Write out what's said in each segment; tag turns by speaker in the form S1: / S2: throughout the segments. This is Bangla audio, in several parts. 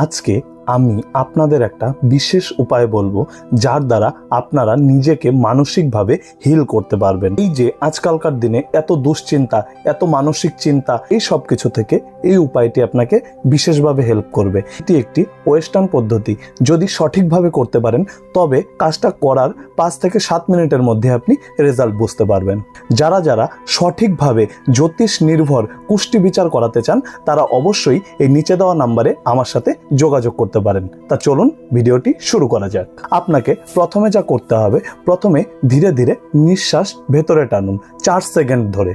S1: আজকে আমি আপনাদের একটা বিশেষ উপায় বলবো যার দ্বারা আপনারা নিজেকে মানসিকভাবে হিল করতে পারবেন। এই যে আজকালকার দিনে এত দুশ্চিন্তা, এত মানসিক চিন্তা, এই সব কিছু থেকে এই উপায়টি আপনাকে বিশেষভাবে হেল্প করবে। এটি একটি ওয়েস্টার্ন পদ্ধতি। যদি সঠিকভাবে করতে পারেন তবে কাজটা করার 5 থেকে 7 মিনিটের মধ্যে আপনি রেজাল্ট বুঝতে পারবেন। যারা যারা সঠিকভাবে জ্যোতিষ নির্ভর কুষ্টি বিচার করাতে চান তারা অবশ্যই এই নিচে দেওয়া নাম্বারে আমার সাথে যোগাযোগ করতে পারেন। তা চলুন ভিডিওটি শুরু করা যাক। আপনাকে প্রথমে যা করতে হবে, প্রথমে ধীরে ধীরে নিঃশ্বাস ভেতরে টানুন 4 সেকেন্ড ধরে।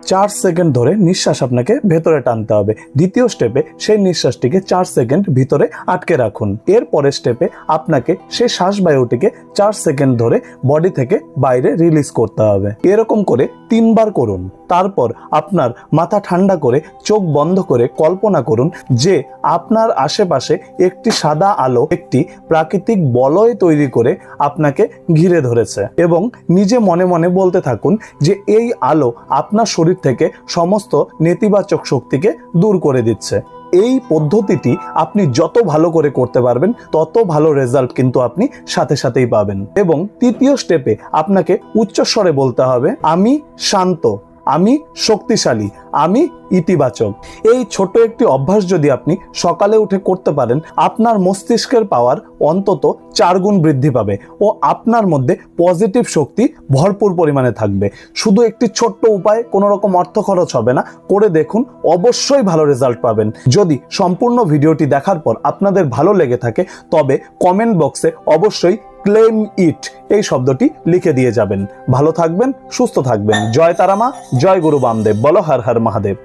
S1: 4 সেকেন্ড ধরে নিঃশ্বাস আপনাকে ভেতরে টানতে হবে। দ্বিতীয় স্টেপে সেই নিঃশ্বাসটিকে 4 সেকেন্ড ভিতরে আটকে রাখুন। এর পরের স্টেপে আপনাকে সেই শ্বাসবায়ুটিকে 4 সেকেন্ড ধরে বডি থেকে বাইরে রিলিজ করতে হবে। এরকম করে 3 বার করুন। তারপর আপনার মাথা ঠান্ডা করে চোখ বন্ধ করে কল্পনা করুন যে আপনার আশেপাশে একটি সাদা আলো একটি প্রাকৃতিক বলয় তৈরি করে আপনাকে ঘিরে ধরেছে এবং নিজে মনে মনে বলতে থাকুন যে এই আলো আপনার শরীর থেকে সমস্ত নেতিবাচক শক্তিকে দূর করে দিচ্ছে। এই পদ্ধতিটি আপনি যত ভালো করে করতে পারবেন তত ভালো রেজাল্ট কিন্তু আপনি সাথে সাথেই পাবেন। এবং তৃতীয় স্টেপে আপনাকে উচ্চস্বরে বলতে হবে, আমি শান্ত, আমি শক্তিশালী, আমি ইতিবাচক। এই ছোট একটি অভ্যাস যদি আপনি সকালে উঠে করতে পারেন আপনার মস্তিষ্কের পাওয়ার অন্তত 4 গুণ বৃদ্ধি পাবে ও আপনার মধ্যে পজিটিভ শক্তি ভরপুর পরিমাণে থাকবে। শুধু একটি ছোট্ট উপায়, কোনো রকম অর্থ খরচ হবে না, করে দেখুন, অবশ্যই ভালো রেজাল্ট পাবেন। যদি সম্পূর্ণ ভিডিওটি দেখার পর আপনাদের ভালো লেগে থাকে তবে কমেন্ট বক্সে অবশ্যই ক্লেম ইট এই শব্দটি লিখে দিয়ে যাবেন। ভালো থাকবেন, সুস্থ থাকবেন। জয় তারা মা, জয় গুরু বামদেব, বলো হর হর মহাদেব।